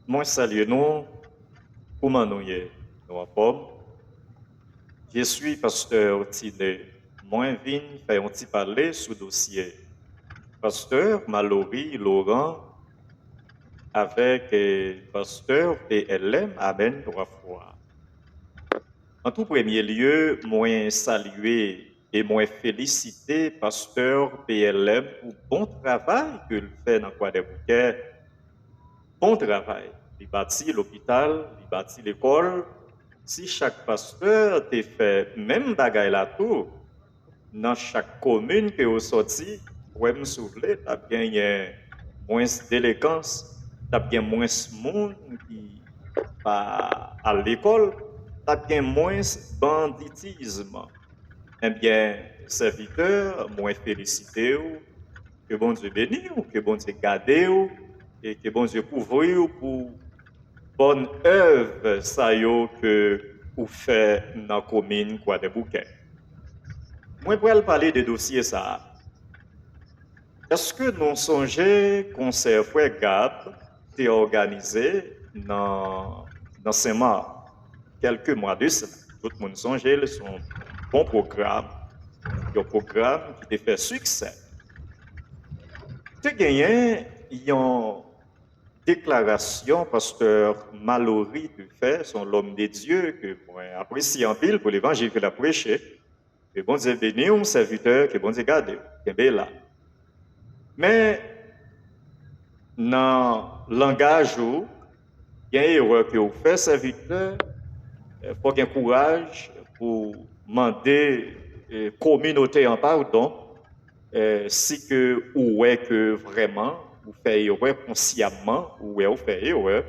Moi, salut nous, comment nous y est, nous en forme. Je suis pasteur Tine. Moi, viens faire un petit parler sur le dossier. Pasteur Mallory Laurent avec pasteur PLM Amen trois fois. En tout premier lieu, moi saluer et moi féliciter pasteur PLM pour bon travail qu'il fait dans quoi des bouquets. Bon travail. Il bâtit l'hôpital, il bâtit l'école. Si chaque pasteur te fait même bagaille là tout, dans chaque commune que vous sorti, vous me souffler, tu as bien moins d'élégance, tu as bien moins de monde qui va à l'école, tu as bien moins banditisme. Eh bien, serviteur, moi félicité, que bon Dieu bénisse, que bon Dieu garde, et que bon Dieu couvre pour bonne œuvre ça yo que vous faites dans la commune quoi des bouquets. Moi pour parler de dossier ça. Est-ce que nous songeons qu'on s'est fait Gab t'est organisé dans quelques mois de ça. Tout le monde songeait son bon programme, un programme qui a fait succès. Tu gagné une déclaration pasteur Mallory de fait, son l'homme de Dieu que moi apprécie en pile pour l'évangile qu'il a prêché. Que bon Dieu bénisse un serviteur, que bon Dieu garde, que bien là. Mais dans le langage où il y a une erreur que vous faites, serviteur, il faut qu'il y ait courage pour demander communauté en pardon si que ou est que vraiment vous faites erreur consciemment ou est vous faites erreur,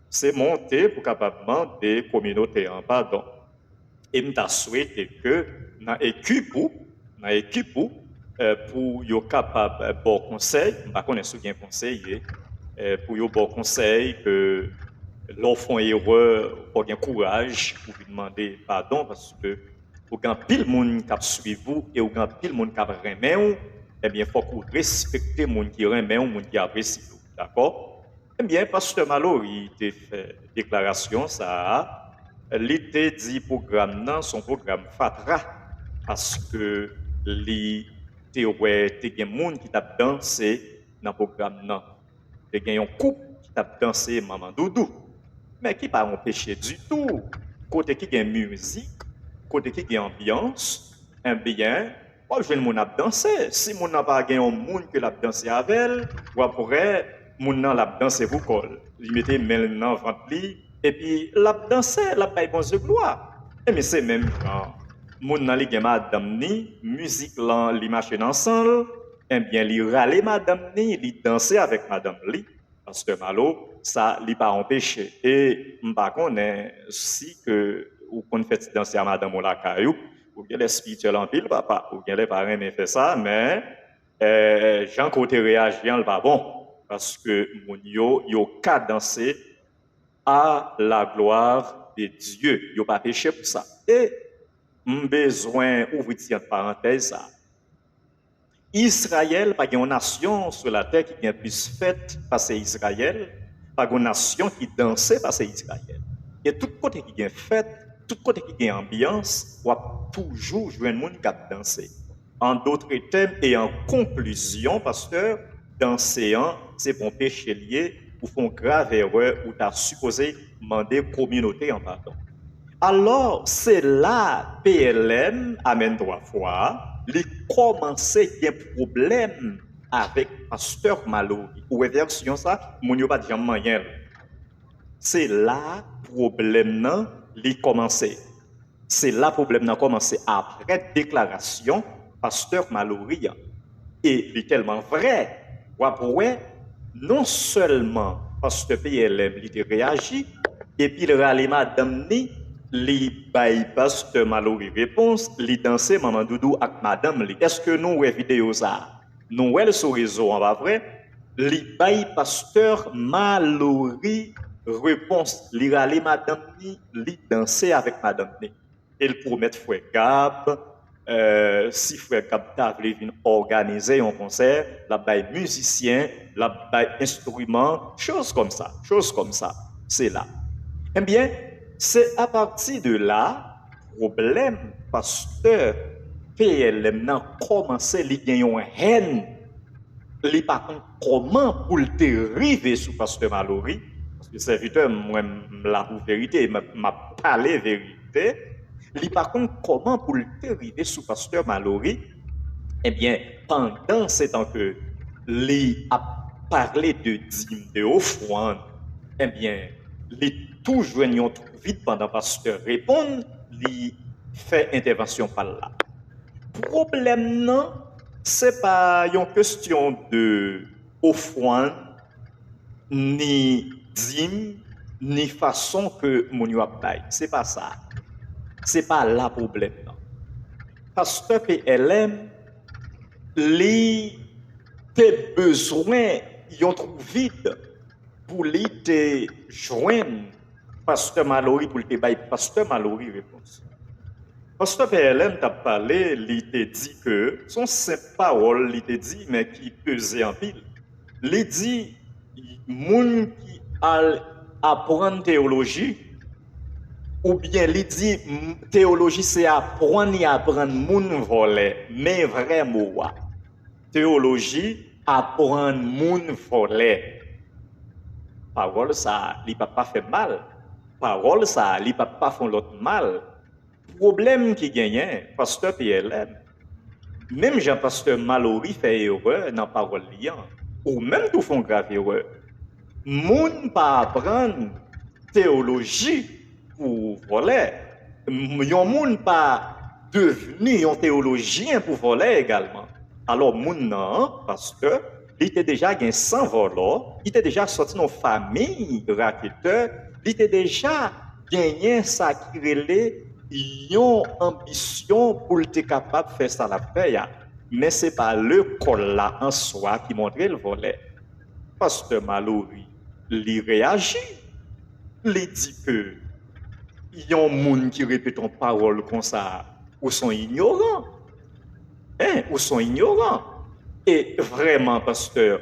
c'est monter pour capable demander communauté en pardon. Et je souhaite que dans l'équipe pour être capable de bon conseil, je ne sais pas si bien conseiller, pour un bon conseil que l'enfant erreur, pour avoir courage pour lui demander pardon parce que vous avez pile monde qui suit vous et vous avez pile monde qui remet, eh bien, il faut que vous respectez les gens qui remet ou les gens qui apprécient vous. D'accord? Eh bien, pasteur Malo, il a fait déclaration, ça. L'été dit programme, non, son programme Fatra, parce que les y a des gens qui t'a dansé dans le programme, non. Il y a un couple qui t'a dansé Maman Doudou, mais qui pas empêché du tout. Côté qui y a musique, côté qui y a ambiance, eh bien, moi, je ne pas danser. Si mon n'a pas un monde que l'a dansé avec elle, ou après, mon n'a l'a dansé vous colle. Il mettait main dans ventre et puis l'a dansé, l'a pas bon de gloire. Et mais c'est même quand mon n'a li madame ni musique là, li marcher ensemble, eh bien, li râler madame ni, li danser avec madame li parce que malo ça li pas empêché et m'pa connaît si que ou qu'on fait danser à madame ou la caillou ou bien les spirituels en pile papa ou bien les parents mais fait ça mais Jean côté réagir pas bon parce que mon yo ka danser à la gloire de Dieu yo pas péché pour ça et besoin ouvrir une parenthèse ça. Israël, pas une nation sur la terre qui est plus faite par Israël, pas une nation qui dansait par Israël. Et tout côté qui est fait, tout côté qui est ambiance, on va toujours jouer un monde qui a dansé. En d'autres termes et en conclusion, pasteur, danser, c'est bon péché lié ou font grave erreur ou t'as supposé demander communauté en pardon. Alors, c'est là, PLM, amène trois fois, il commençait un problème avec pasteur Mallory. Ou version ça, mon yo pas déjà moyen. C'est là, problème, il commençait. C'est là, problème, commencé après déclaration, pasteur Mallory. Et il est tellement vrai. Ouais, non seulement pasteur PLM, il a réagi, et puis il râle madame ni, li bay pasteur Mallory réponse, li danser maman doudou avec madame li. Est-ce que nous voyons vidéo ça? Nous voyons sur réseau en vrai? Li bay pasteur Mallory réponse, li râle madame ni, li danser avec madame ni. Il promet frère Gab, si frère Capta voulait venir organiser un concert, la bail musicien, la bail instrument, choses comme ça, c'est là. Eh bien, c'est à partir de là, problème, pasteur PLM n'a commencé à gagner une haine. Il pas comment pour te river sous pasteur Mallory, parce que serviteur, moi, la vérité, m'a parlé vérité. Il pas comment pour te river sous pasteur Mallory. Eh bien, pendant ce temps que il a parlé de dîme, de offrande, eh bien, il toujours vite pendant pasteur répond, il fait intervention par là. Problème non, c'est pas une question de offrande, ni dîme, ni façon que mon yo bail. C'est pas ça. C'est pas là problème non. Pasteur PLM, li te besoin, yon trouve vite pour li te joindre pasteur Mallory pour te bail pasteur Mallory réponse. Pasteur PLM t'a parlé, il te dit que son simple parole, il te dit mais qui pesait en pile. Il dit moun qui apprendre théologie ou bien il dit théologie c'est apprendre moun voler mais vraiment théologie apprendre moun voler. Parole ça, il pas fait mal. Parole ça, il pas faire l'autre mal. Problème qui gagne, pasteur PLM, même Jean-Pasteur Mallory fait erreur dans parole liant, ou même tout font grave erreur. Moun pas apprendre théologie pour voler. Yon moun pas devenir un théologien pour voler également. Alors moun nan, pasteur, il était déjà gain 100 voleurs, il était déjà sorti dans famille raqueteur, il était déjà gagné ça qui relait yon ambition pour être capable de faire ça la faire. Mais ce n'est pas le col là en soi qui montrait le volet. Pasteur Mallory, il réagit. Il dit que y a un monde qui répète une parole comme ça, ou sont ignorants. Ou sont ignorants. Et vraiment, pasteur,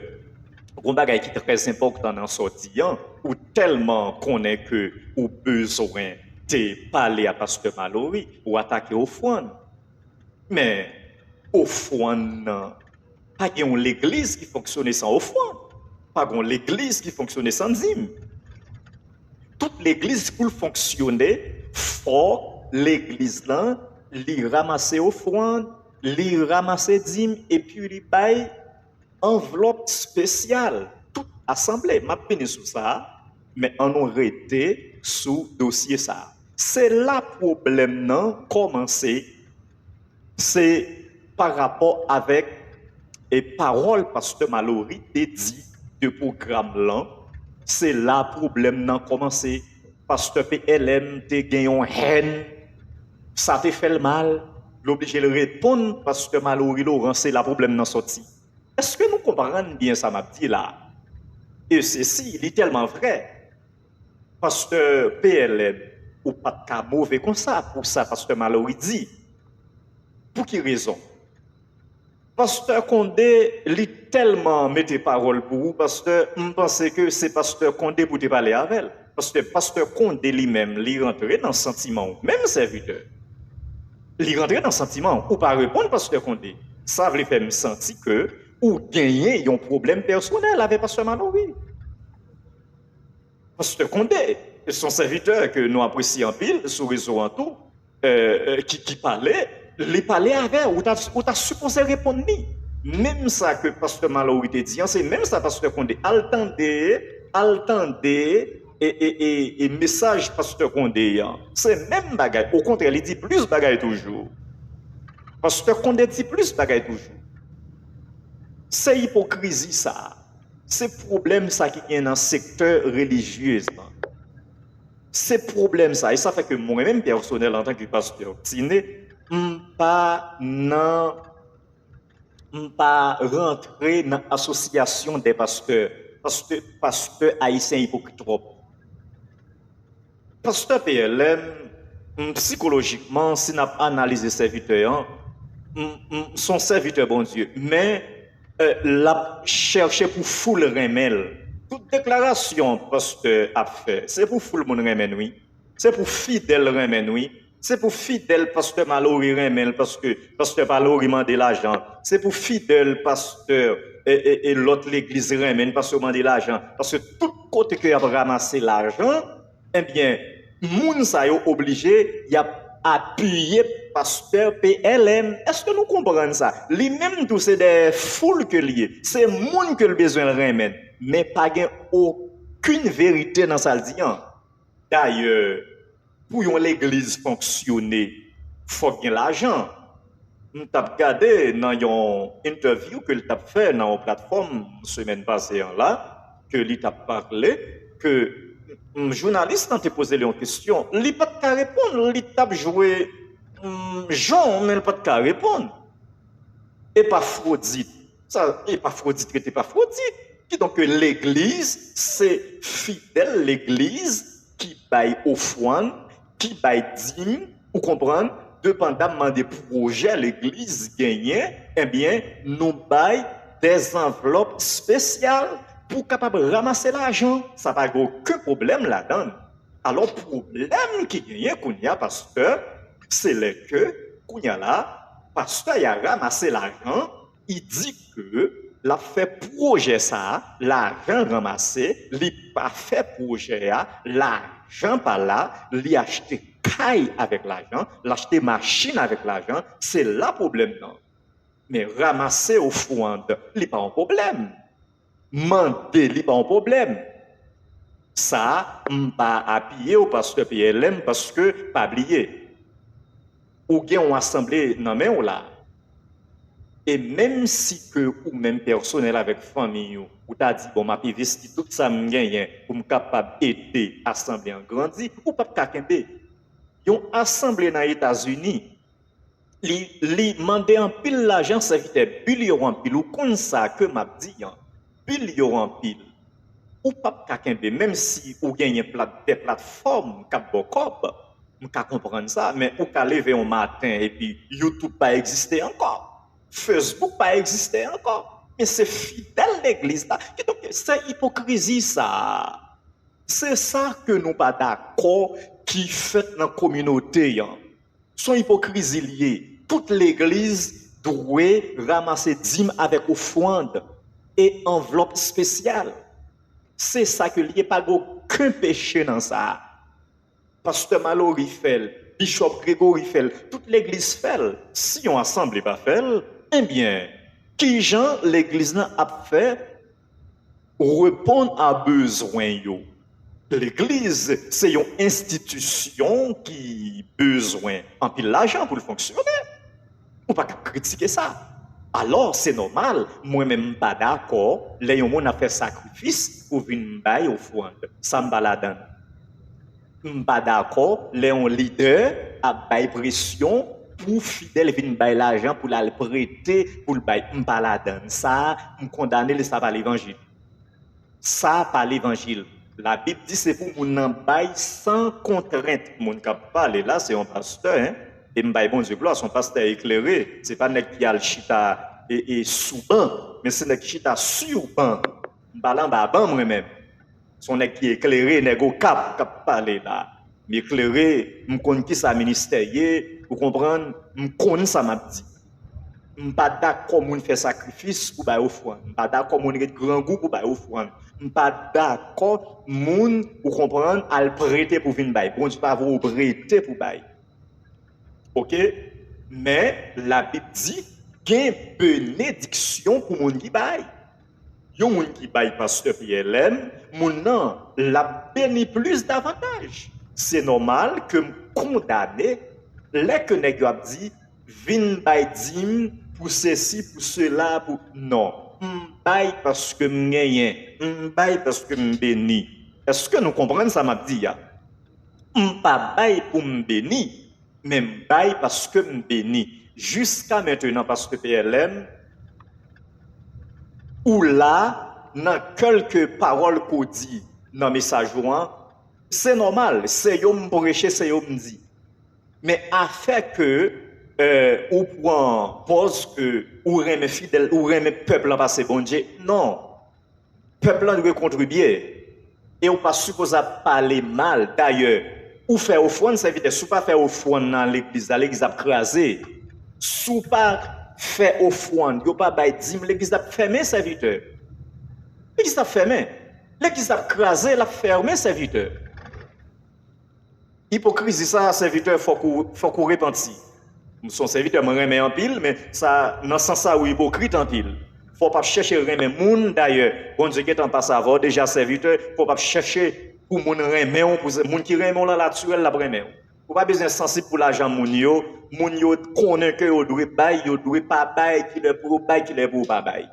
un bagage qui est très important dans ce sortie, ou tellement qu'on est que ou besoin de parler à pasteur Mallory ou attaquer au fond. Mais au fond, pas l'église qui fonctionne sans au fond. Pas l'église qui fonctionne sans dîme. Toute l'église pour fonctionner, faut l'église là, li ramasser au fond, li ramasser dîme et puis li bail enveloppe spéciale. Toute assemblée, m'a peine sur ça, mais on aurait été sous dossier ça. C'est là problème non commencer. C'est par rapport avec et parole pasteur Mallory dit de programme là. C'est là problème non commencer. Pasteur PLM te gagné une haine, ça te fait le mal. L'obligé de répondre pasteur Mallory Laurent, c'est là problème non sorti. Est-ce que nous comprenons bien ça m'a dit là? Et ceci, il est tellement vrai. Pasteur PLM ou pas de cas mauvais comme ça, pour ça, pasteur Mallory dit. Pour quelle raison? Pasteur Condé, il tellement mettait parole pour vous, parce que je pense que c'est pasteur Condé pour te parler avec elle. Parce que pasteur Condé lui-même, il rentrait dans le sentiment, même serviteur. Il rentrait dans le sentiment, ou pas répondre pasteur Condé. Ça veut faire me sentir que, ou gagner un problème personnel avec pasteur Mallory. Pasteur Condé, son serviteur que nous apprécions en pile, sur réseau en tout, qui parlait, les parlait avec, ou t'as supposé répondre. Même ça que pasteur Mallory te dit, c'est même ça pasteur Condé. Altendez, et message pasteur Condé, c'est même bagaille. Au contraire, il dit plus bagaille toujours. Pasteur Condé dit plus bagaille toujours. C'est hypocrisie ça. C'est problème ça qui est dans le secteur religieux. C'est problème ça. Et ça fait que moi-même, personnel, en tant que pasteur, pas rentrer dans l'association des pasteurs. Pasteur haïtien hypocrite trop. Pasteur PLM, psychologiquement, si nous analysons serviteur, son serviteur, bon Dieu, mais l'a cherché pour foule remel. Toute déclaration pasteur a fait, c'est pour foule mon remel, oui. C'est pour fidèle remel, oui. C'est pour fidèle pasteur Mallory remel, parce que pasteur Mallory m'a demandé l'argent. C'est pour fidèle pasteur et l'autre l'église remel, pasteur m'a demandé l'argent. Parce que tout côté que a ramassé l'argent, eh bien, moun sa yo obligé, y a appuyé pasteur PLM. Est-ce que nous comprenons ça? Lui-même, tout c'est des foules que lié. C'est moun que le besoin remède. Mais pas aucune vérité dans ça dit. D'ailleurs, pour l'église fonctionner, il faut qu'il y ait l'argent. Nous avons regardé dans une interview que l'on a fait dans la plateforme la semaine passée là, que l'on a parlé, que un journaliste a posé une question, il n'a pas de répondre, il a joué Jean, mais il n'a pas de répondre. Et pas Aphrodite. Ça, et pas Aphrodite, qui n'était pas Aphrodite. Donc l'église, c'est fidèle l'église qui baille offrande, qui baille dîme, vous comprenez? Dépendamment des projets l'église gagne, eh bien, nous baille des enveloppes spéciales pour capable ramasser l'argent. Ça n'a pas aucun problème là-dedans. Alors, le problème qui gagne, Kounia, pasteur, c'est que, Kounia là, pasteur a ramassé l'argent, il dit que l'a fait projet ça, l'argent ramassé, il pas fait projet, l'argent pas là, il a acheté caille avec l'argent, l'acheter machine avec l'argent, c'est là le problème. Non. Mais ramasser au fond, il n'y a pas un problème. Mentir, il n'y a pas un problème. Ça, je ne pas appuyer au pasteur PLM parce que, pas oublier, ou bien on assemblée dans main là. Et même si que ou même personnel avec famille ou t'a dit bon m'a investi tout ça me gagne pour me capable aider assemblée en grandi ou pas kakembe. Yon assemblée dans les États-Unis, li mandé en pile l'argent serviteur billion en pile ou comme ça que m'a dit billion en pile. Ou pas kakembe même si ou gagne des plateformes cap bokop, on ka comprendre ça mais ou ka lever un matin et puis YouTube pas exister encore. Facebook pas exister encore. Mais c'est fidèle l'église là. Donc c'est hypocrisie ça. C'est ça que nous pas d'accord qui fait dans la communauté. Son hypocrisie liée. Toute l'église doit ramasser dîmes avec offrande et enveloppe spéciale. C'est ça que il n'y a pas aucun péché dans ça. Pasteur Mallory fait, Bishop Grégory fait, toute l'église fait. Si on assemble pas fait, eh bien, qui Jean l'église a fait répondre à besoin yo. L'église, c'est une institution qui a besoin en pile l'argent pour le fonctionner. On ne peut pas critiquer ça. Alors, c'est normal, moi-même pas d'accord, les gens ont fait sacrifice pour venir bailler au fond. Ça me balade. Je ne suis pas d'accord, les leaders a bailler pression pour fidèle venir bailler l'argent pour la prêter pour le bailler. Je ne suis pas là-dedans. Ça, je condamne ça par l'évangile. Ça par l'évangile. La Bible dit c'est pour mon bail sans contrainte. Mon cap parler là, c'est un pasteur, hein. Et m'baye bon Dieu gloire, son pasteur éclairé. C'est pas nek qui a le chita et sous banc, mais c'est nek chita sur banc. M'balan ba ban moi-même. Son nek qui éclairé, nek au cap parler là. M'éclairé, m'konn qui sa ministère, vous comprenez, m'konn ça m'a dit. M'pas d'accord moun fait sacrifice pour bailler offrande. M'pas d'accord moun get grand goût pour bailler offrande. M'pas d'accord moun pour comprendre à le prêter pour venir bailler. Bon Dieu pas vous prêter pour bailler. OK? Mais la Bible dit qu'il y a une bénédiction pour moun qui baille. Yon moun qui baille pasteur PLM, moun nan la béni plus davantage. C'est normal que me condamner les que nèg yo a dit vin baille dim pour ceci, pour cela, pour... Non. M'baille parce que m'gagne. M'baille parce que m'béni. Est-ce que nous comprenons ça m'a dit? M'pas baille pour m'béni, mais m'baille parce que m'béni. Jusqu'à maintenant, parce que PLM, ou là, dans quelques paroles qu'on dit dans le message, c'est normal. C'est yo m'prêcher, c'est yo m'dit. Mais à fait que ou prend pause que ou remet fidèle ou remet peuple en passé bon Dieu. Non. Peuple doit contribuer. Et on pas supposé parler mal. D'ailleurs, ou faire offrande, ça veut dire sous pas faire offrande dans l'église a crasé. Sous pas faire offrande, yo pas bail dim, l'église a fermé serviteur. L'église a fermé. L'église a crasé, la fermé serviteur. Hypocrisie ça serviteur faut qu'on repentit. Son serviteur me remet en pile mais ça dans sens ça ou hypocrite en pile. Faut pas chercher remet moun d'ailleurs. Bon Dieu qui est en passe avoir déjà serviteur, faut pas chercher pour moun remet pour moun qui remet la naturel la remet. Faut pas besoin sensible pour l'argent moun yo connaît que yo doit bail, yo doit pas bail, qui le pour bail, qui le pour pas bail.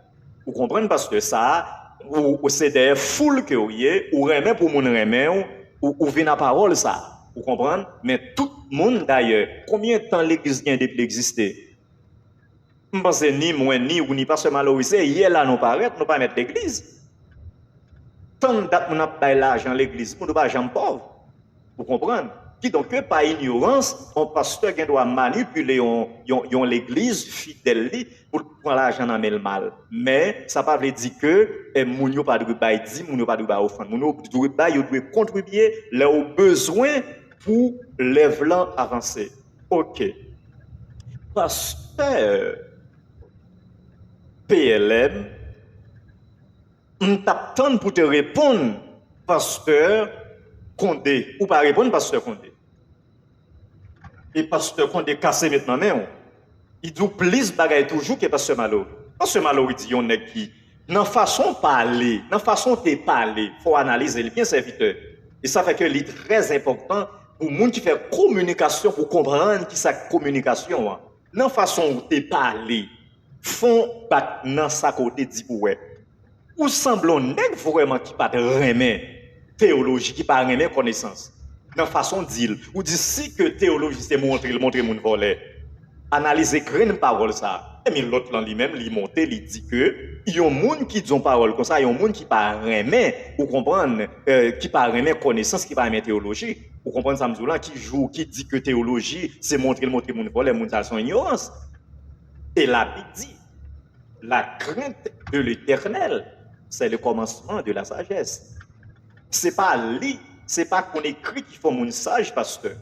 Vous comprenez parce que ça ou c'est des foules que ou remet pour moun remet ou vient la parole ça. Vous comprenez? Mais tout le monde d'ailleurs, combien de temps l'église vient depuis exister? Je pense ni moi, ni ou ni pas seulement valorisé. Hier là, nous paraît, nous pas mettre l'église. Tant de date, nous n'avons pas l'argent l'église, nous n'avons pas l'argent pauvre. Vous comprenez? Qui donc, par ignorance, un pasteur qui doit manipuler l'église fidèle pour prendre l'argent dans le mal. Mais ça ne veut pas dire que moun yo pas de bail dit, moun yo pas de bail offrande. Moun yo doit contribuer leurs besoins pour les blancs avancer. OK. Pasteur PLM, on t'attend pour te répondre, pasteur Condé, ou pas répondre, pasteur Condé. Et pasteur Condé cassé maintenant, mais il dit plus bagaille toujours que pasteur Malo. Pasteur Malo, il dit, on est qui, dans façon parler, dans façon de parler, il faut analyser bien serviteur. Et ça fait que c'est très important pour les gens qui font communication, pour comprendre qui c'est communication. Dans façon de parler, font battre dans sa côté dit ouais. Ou semblons nèg vraiment qui pas remet théologie, qui pas remet connaissance. Dans façon de dire, ou dit si que théologie c'est montrer mon volet. Analyser graine parole ça. Et mais l'autre là lui-même, il monte, il dit que il y a un monde qui dit parole comme ça, il y a un monde qui pas remet, ou comprendre qui pas remet connaissance, qui pas remet théologie. Vous comprenez ça là qui joue, qui dit que théologie c'est montrer mon volet, mon sont ignorance. Et la Bible dit la crainte de l'Éternel, c'est le commencement de la sagesse. C'est pas qu'on écrit qui fait mon sage, pasteur.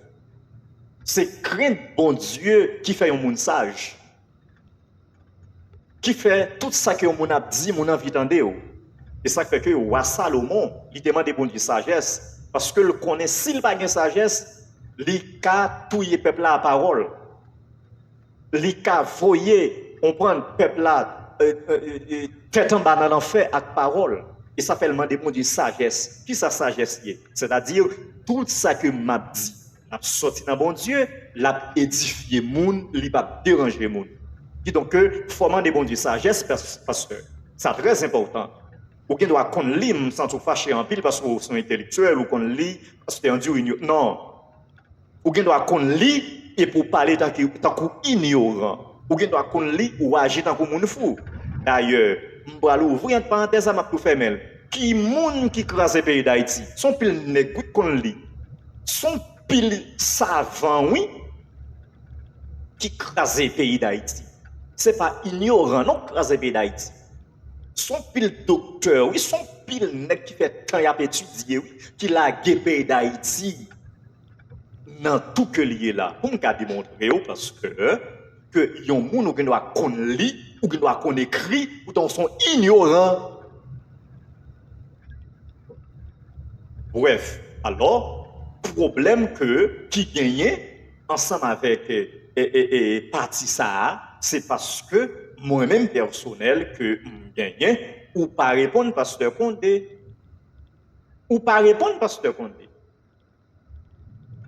C'est crainte bon Dieu qui fait un monde sage. Qui fait tout ça que mon a dit, mon envie d'entendre. Et ça fait que roi Salomon, il demande bon Dieu sagesse parce que le connaît s'il pas de sagesse, il ca touyer peuple à parole. Il ca voyer on prend le peuple là tête en bas dans l'enfer avec parole. Et ça fait le demander bon Dieu sagesse. Qui sa sagesse y est? C'est-à-dire tout ça que m'a dit, l'a sorti dans bon Dieu, l'a édifié moun, il pas déranger moun. Qui donc faut demander bon Dieu sagesse parce que c'est très important. Ou qu'on doit qu'on lit sans tout fâcher en pile parce qu'on sont intellectuels ou qu'on lit parce que c'est un Dieu non. Ou qu'on doit qu'on lit et pour parler tant qu'ignorant. Ou qu'on doit qu'on lit ou agir tant qu'on fou. D'ailleurs, je vais ouvrir une parenthèse à ma pour fermer. Qui moun qui crase le pays d'Haïti? Son pile n'écoute qu'on lit. Son pile savant, oui, qui crase le pays d'Haïti. Ce n'est pas ignorant, non, crase le pays d'Haïti. Son pile docteur, oui, son pile nèg qui fait tant à étudier, oui, qui l'a le pays d'Haïti. Dans tout que lié là, pour me démontrer, parce que yon moun qui doit qu'on lit, ou qui doit qu'on écrit, ou dans sont ignorants. Bref, alors, problème que qui gagne ensemble avec parti ça, c'est parce que moi-même personnel que gagne ou pas répondre pasteur Condé, ou pas répondre pasteur Condé,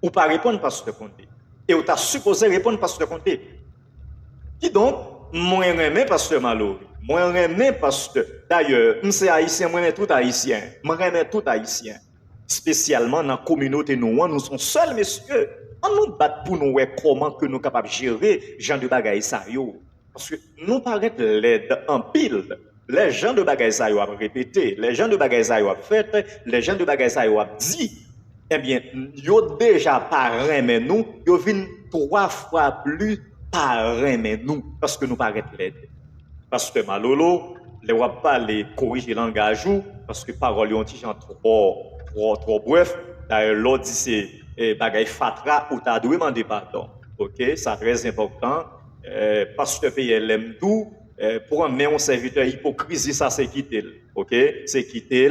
ou pas répondre pasteur Condé, et ou t'as supposé répondre pasteur Condé. Qui donc moi remets pasteur Malo, moi remets pasteur. D'ailleurs, c'est haïtien, moi remets tout haïtien, moi remets tout haïtien. Spécialement dans la communauté nous sommes seuls messieurs. On nous bat pour nous voir comment que nous sommes capables de gérer les gens de bagaille ça yo. Parce que nous paraît l'aide en pile. Les gens de bagaille ça yo a répété, les gens de bagaille ça yo a fait, les gens de bagaille ça yo a dit. Eh bien, yo déjà pas mais nous, yo vinn 3 fois plus pas mais nous parce que nous paraît l'aide. Pasteur Malolo, les wap parler corriger langage parce que parole ont gens trop bref. D'ailleurs l'autre dit c'est bagay fatra ou t'a dû demander pardon. OK, ça très important. Pasteur PLM tout pour amener un serviteur hypocrisie ça c'est quitter. OK, c'est quitter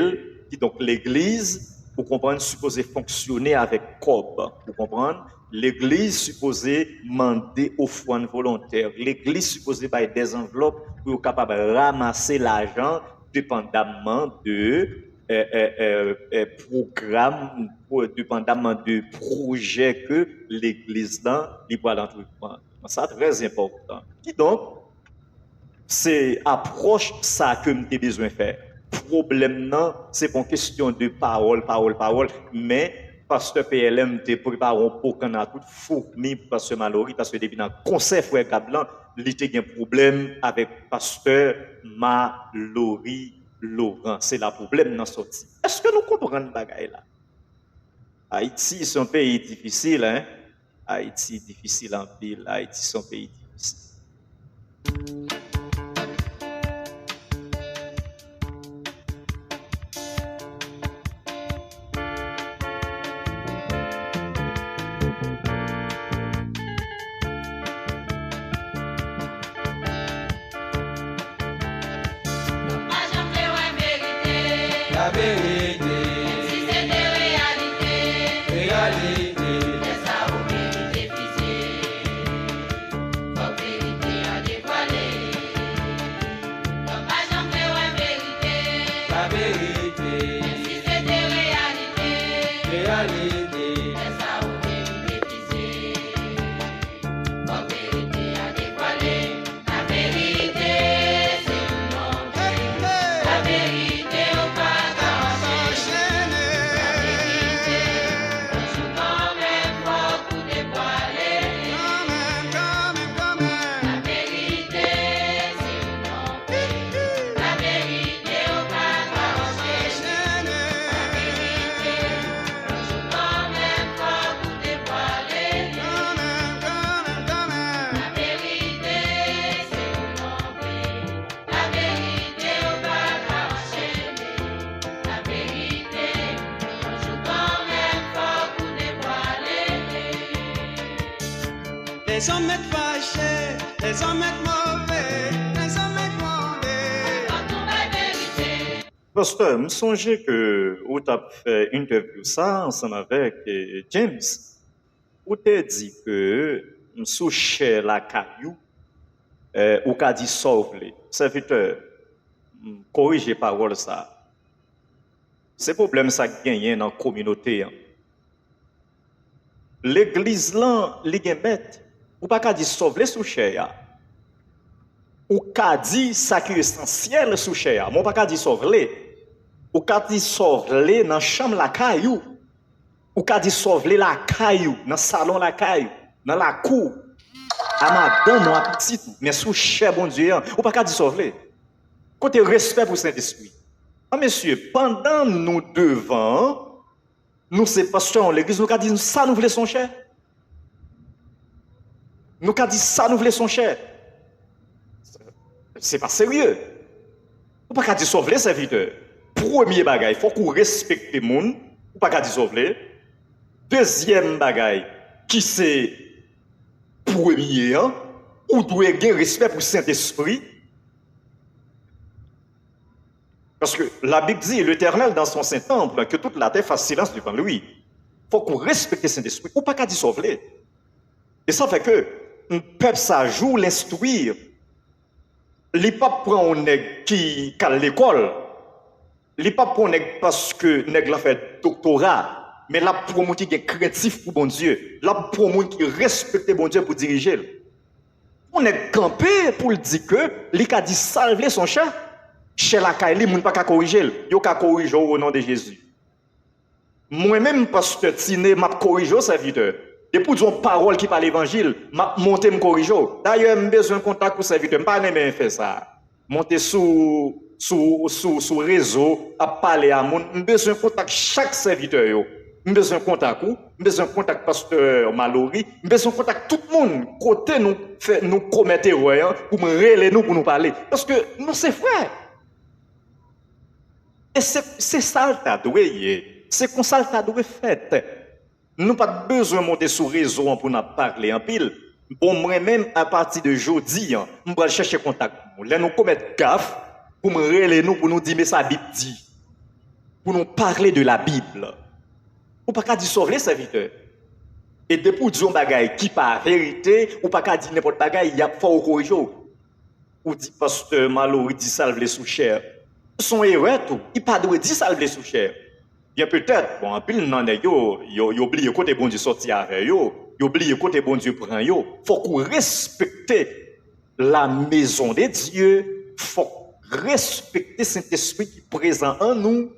qui donc l'église pour comprendre supposé fonctionner avec cob, vous comprenez? L'église supposée demander offrande volontaire. L'église supposée bailler des enveloppes pour être capable de ramasser l'argent dépendamment de programme, dépendamment de projet que l'église là libre d'entreprendre. Ça très important. Et donc c'est approche ça que nous avons besoin de faire. Problème non, c'est pas une question de parole, mais pasteur PLM te prépare pour qu'on a tout fourmi pour pasteur Mallory parce que depuis dans le conseil frère Gablan, il y a un problème avec pasteur Mallory Laurent. C'est le problème dans sortie. Est-ce que nous comprenons bagaille là? Haïti c'est un pays difficile, hein? Haïti difficile en pile, Haïti c'est un pays difficile. La vérité, si c'est des réalités, laisse ça au mérite difficile. Votre vérité à dévoiler. Donc, pas jamais la vérité, la vérité, si c'est des réalités, laisse ça au mérite difficile. Votre vérité à dévoiler. La vérité, c'est un nom. La vérité. Les hommes sont fâchés, les hommes sont mauvais, les hommes sont mauvais. Pasteur, je me songeais que vous avez fait une interview ça ensemble avec James. Vous avez dit que je suis la caillou, ou qu'a dit sauve les serviteurs, corrigez parole ça. C'est problème ça gagne dans la communauté. L'église là, les bête. Ou pas qu'à dire sauve les sous cher. Ou qu'à dire ça qui est essentiel sous cher. Mon pas qu'à dire sauve les. Ou qu'à dire sauve les dans chambre la caillou. Ou qu'à dire sauve les la caillou dans salon la caillou, dans la cour. À madame ou à petite, mais sous cher bon Dieu. Ou pas qu'à dire sauve les. Côté respect pour Saint-Esprit. Ah messieurs, pendant nous devant, nous c'est pasteur l'église nous qu'a dit ça nous voulons son cher. Nous qu'a dit ça nous voulons son cher. C'est pas sérieux. Ou pas qu'à dire sauver les serviteurs. Premier bagay, il faut qu'on respecte le monde. Ou pas qu'à dire sauver. Deuxième bagay, qui c'est premier, hein? Ou doit avoir respect pour le Saint-Esprit. Parce que la Bible dit, l'Éternel dans son Saint-Temple, que toute la terre fasse silence devant lui. Il faut qu'on respecte le Saint-Esprit. Ou pas qu'à dire sauver. Et ça fait que un peuple ça joue l'instruire. Les papes prend un nèg qui à l'école. Les papes prend un nèg parce que nèg l'a fait doctorat, mais là pour moun qui est craintif pour bon Dieu, là pour moun qui respecte bon Dieu pour diriger. On est campé pour le dire que li ka dit salver son chat. Chez la caille, moun pas ka corriger, yo ka corriger au nom de Jésus. Moi-même pasteur Tiné m'a corriger au serviteur. Et pour dire une parole qui parle l'évangile, m'a monté me corriger. D'ailleurs, j'ai besoin de contact pour serviteur, je pas même faire ça. Monter sur réseau à parler à mon, j'ai besoin de contact chaque serviteur yo. J'ai besoin de contact ou besoin de contact pasteur Mallory, besoin de contact tout le monde, côté nous commettre erreur, pour me relayer nous pour nous parler. Parce que nous, c'est frère. Et c'est ça le tas doué, c'est comme ça le tas doué fait. Nous pas besoin de monter sur le réseau pour nous parler en pile. Bon, moi-même, à partir de jeudi, je vais chercher contact. Là, nous commettre gaffe pour me relayer nous, pour nous dire, mais ça Bible dit. Pour nous parler de la Bible. Ou pas qu'à dire sauver les serviteurs. Et de pour dire un bagay qui pas vérité, ou pas qu'à dire n'importe bagay, il y a fort corriger. Ou dit pasteur Mallory dit salve les sous-chers. Son erreur tout, il pas doit dire salve les sous-chers. Bien peut-être, bon, en pile nan yo oublie côté bon Dieu sorti avec yo oublie côté bon Dieu prend yo. Faut qu'on respecte la maison de Dieu, faut respecter Saint-Esprit qui est présent en nous.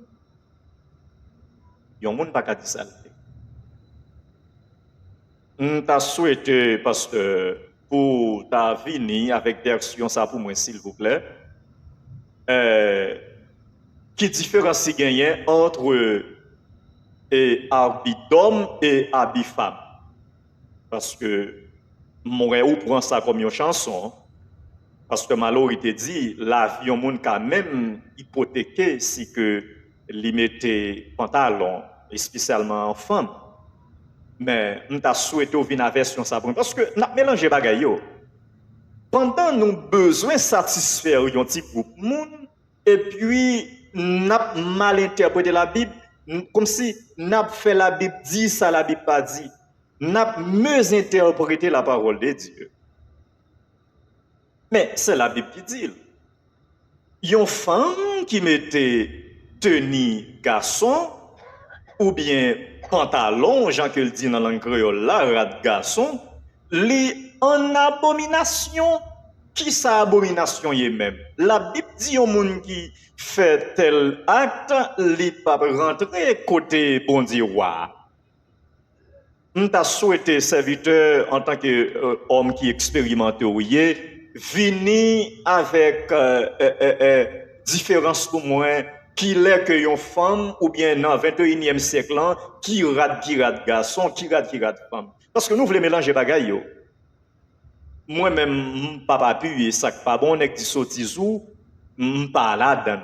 Yon moun pas ka di ça. T'a souhaité pasteur pour ta venir avec des actions ça pour moi s'il vous plaît. Qui différencie gagnant entre habit d'homme et habit femme. Parce que mon ou prend ça comme une chanson. Parce que Mallory te dit, la vie au monde quand même hypothéquée si que li mettait pantalon, et spécialement en femme. Mais nous t'a souhaité une version ça parce que n'a mélangé bagay yo. Pendant nous besoin satisfaire un petit groupe monde et puis n'a mal interprété la Bible comme si n'a fait la Bible dit ça la Bible pas dit. N'a mieux interprété la parole de Dieu. Mais c'est la Bible qui dit. Une femme qui mettait tenue garçon ou bien pantalon, Jean que le dit dans la langue créole là, rat garçon, li en abomination. Qui sa abomination y est même? La Bible dit au monde qui fait tel acte, li pas rentrer côté bon Dieu roi. On t'a souhaité serviteur en tant que homme qui expérimenté venir avec différence pour moi qui l'est que une femme ou bien dans 21e siècle qui rate garçon, qui rate femme. Parce que nous voulons mélanger bagaille yo. Moi-même, papa puis ça pas bon nek di sotizou, pas là-dedans.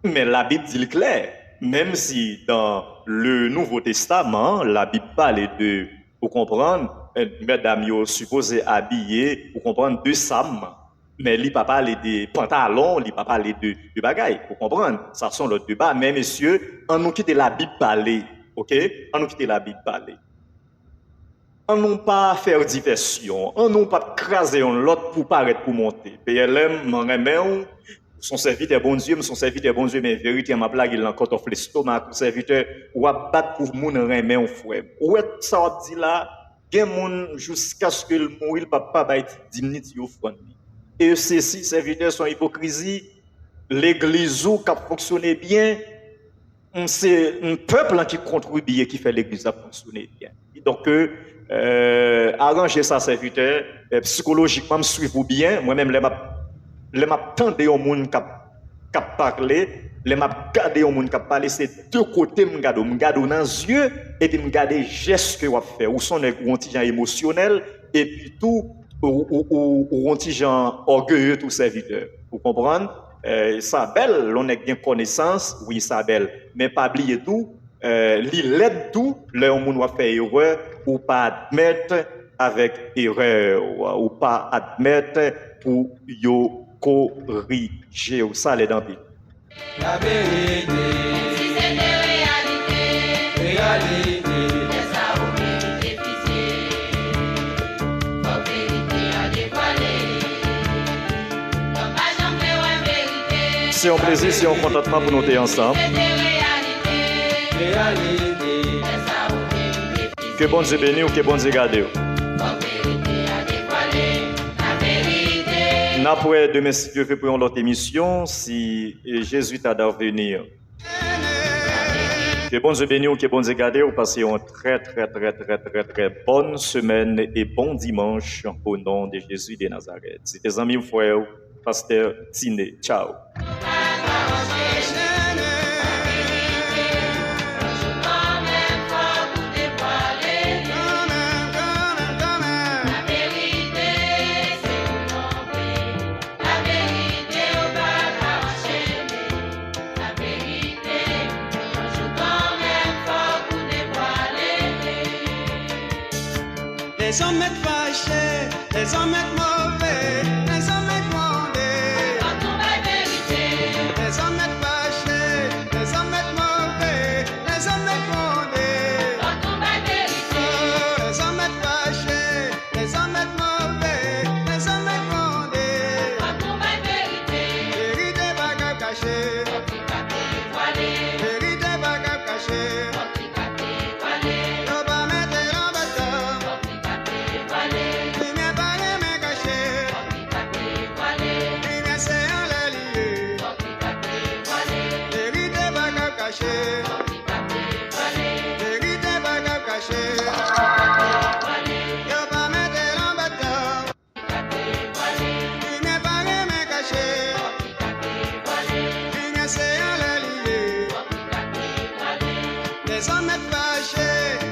Mais la Bible dit clair, même si dans le Nouveau Testament, la Bible parle de, pour comprendre, mesdames yo supposé habiller, pour comprendre de sam. Mais il pas parler de pantalon, il pas parler de bagaille, pour comprendre. Ça sont l'autre débat, mais messieurs, on nous quitte la Bible parler, OK? On nous quitte la Bible parler. On non pas faire diversion, on non pas craser l'autre pour paraître pour monter. PLM, mon remet, son serviteur bon Dieu, son serviteur bon Dieu, mais vérité, ma blague, il a encore offre l'estomac, serviteur, ou à battre pour mon remet, on frère. Ou est ça, on dit là, gen moun jusqu'à ce que le mourir, papa, va être 10 minutes, il offre. Et ceci, serviteurs sont hypocrisie, l'église qui a fonctionné bien, c'est un peuple qui contribue, qui fait l'église à fonctionner bien. Donc, arranger ça, serviteur, psychologiquement, me suivre bien. Moi-même, les m'attendais au monde qui a parlé, les m'a gardé au monde qui a parlé, c'est deux côtés, me garde dans les yeux, et puis me garde les gestes que vous faites, ou sont un petit gens émotionnel, et puis tout, ou un petit gens orgueilleux, tout serviteur. Vous comprenez? Ça belle, l'on a bien connaissance, oui, ça belle, mais pas oublier tout. L'aide tout, le monde va faire erreur ou pas admettre avec erreur ou pas admettre pour yo corriger ou ça les dans La vérité, Si c'était réalité, c'est ça où vérité fixée. Faut vérité à dévoiler. Comme pas jamais ouais vérité. C'est un plaisir, c'est un contentement pour nous être ensemble. C'était réalité. c'est ça où vérité fixée. Que bon Dieu bénisse ou que bon Dieu garde. Faut vérité à dévoiler. La vérité. Après demain, si Dieu veut, pour une autre émission, si Jésus t'a d'en venir. Que bon Dieu bénisse ou que bon Dieu garde, ou passez une très bonne semaine et bon dimanche au nom de Jésus de Nazareth. C'était tes amis frères, pasteur Tiné. Ciao. Quand même faut vous dévoiler. les hommes être fâchés, les hommes être mauvais, les hommes être mondés. Quand on va vérité, Les hommes être fâchés, les hommes être mauvais, les hommes être mondés. quand on va vérité, Les hommes être fâchés, les hommes être mauvais, les hommes être mondés. quand on va vérité, Vérité pas cap caché, petit café voilé, vérité pas cap caché. petit café voilé, Yo pas mettre en bâton, petit café voilé, lumière pas mais caché, petit café voilé, lumière c'est en les lié. petit café voilé, Vérité pas cap caché, petit café voilé, vérité pas cap caché. voilé, Yo pas mettre en bâton, café voilé, lumière pas mais caché, petit café voilé, lumière c'est en les lié. petit café voilé, Les hommes être fâchés,